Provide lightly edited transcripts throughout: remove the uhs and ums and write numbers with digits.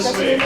swing.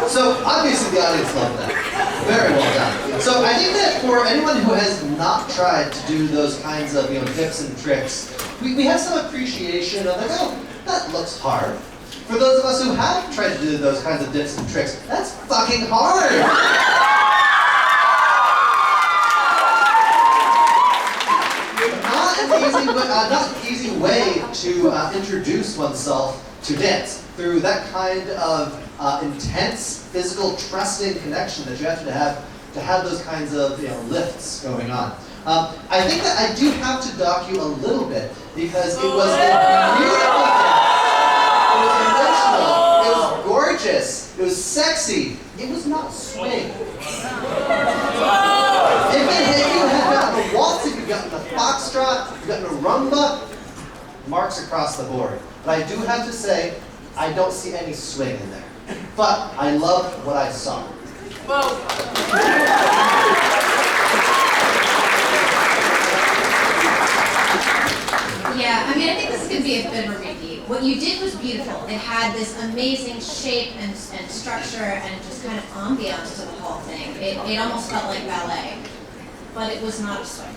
So obviously the audience loved that. Very well done. So I think that for anyone who has not tried to do those kinds of tips and tricks, we have some appreciation of like, oh, that looks hard. For those of us who have tried to do those kinds of tips and tricks, that's fucking hard. Not an easy way to introduce oneself to dance through that kind of intense physical trusting connection that you have to have those kinds of lifts going on. I think that I do have to dock you a little bit because it was a beautiful dance. It was emotional. It was gorgeous. It was sexy. It was not swing. If you had gotten a waltz, if you've gotten a foxtrot, if you've gotten a rumba, marks across the board. But I do have to say, I don't see any swing in there. But I loved what I saw. Yeah, I mean, I think this is going to be a bit of a repeat. What you did was beautiful. It had this amazing shape and structure and just kind of ambiance to the whole thing. It almost felt like ballet, but it was not a swing.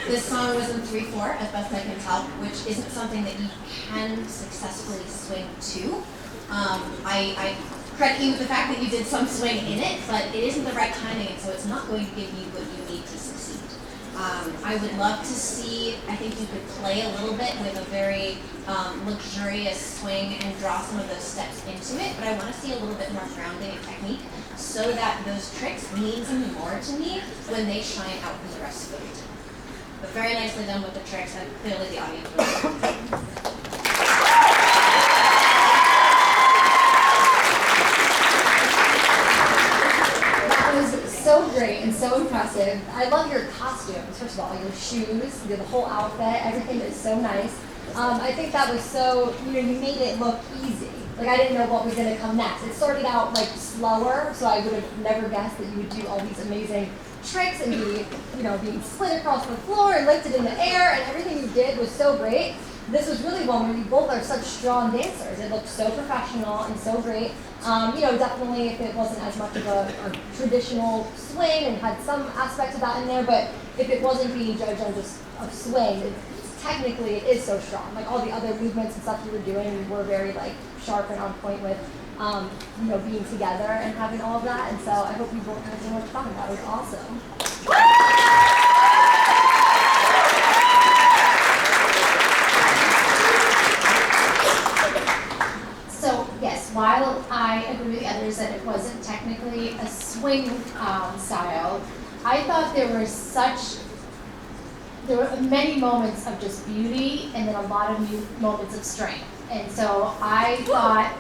This song was in 3/4, as best I can tell, which isn't something that you can successfully swing to. I credit you with the fact that you did some swing in it, but it isn't the right timing, and so it's not going to give you what you need to succeed. I would love to see, I think you could play a little bit with a very luxurious swing and draw some of those steps into it, but I want to see a little bit more grounding and technique so that those tricks mean something more to me when they shine out from the rest of the routine. But very nicely done with the tricks, and clearly the audience was so great and so impressive. I love your costumes, first of all, your shoes, the whole outfit, everything is so nice. I think that was so, you made it look easy. Like I didn't know what was going to come next. It started out like slower, so I would have never guessed that you would do all these amazing tricks and be, being slid across the floor and lifted in the air, and everything you did was so great. This was really one where you both are such strong dancers. It looked so professional and so great. Definitely if it wasn't as much of a traditional swing and had some aspects of that in there, but if it wasn't being judged on just a swing, technically it is so strong. Like all the other movements and stuff you were doing were very sharp and on point with being together and having all of that. And so I hope you both had so much fun. That was awesome. So yes, while I agree with the others that it wasn't technically a swing style, I thought there were many moments of just beauty and then a lot of moments of strength. And so I thought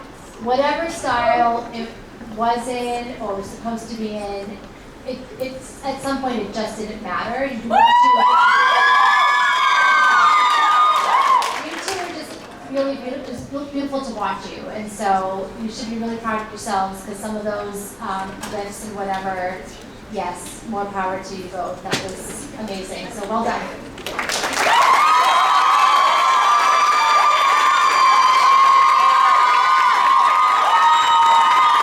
whatever style it was in or was supposed to be in, it's at some point it just didn't matter. You two are just really beautiful, just beautiful to watch you. And so you should be really proud of yourselves because some of those lifts and whatever, yes, more power to you both. That was amazing. So well done.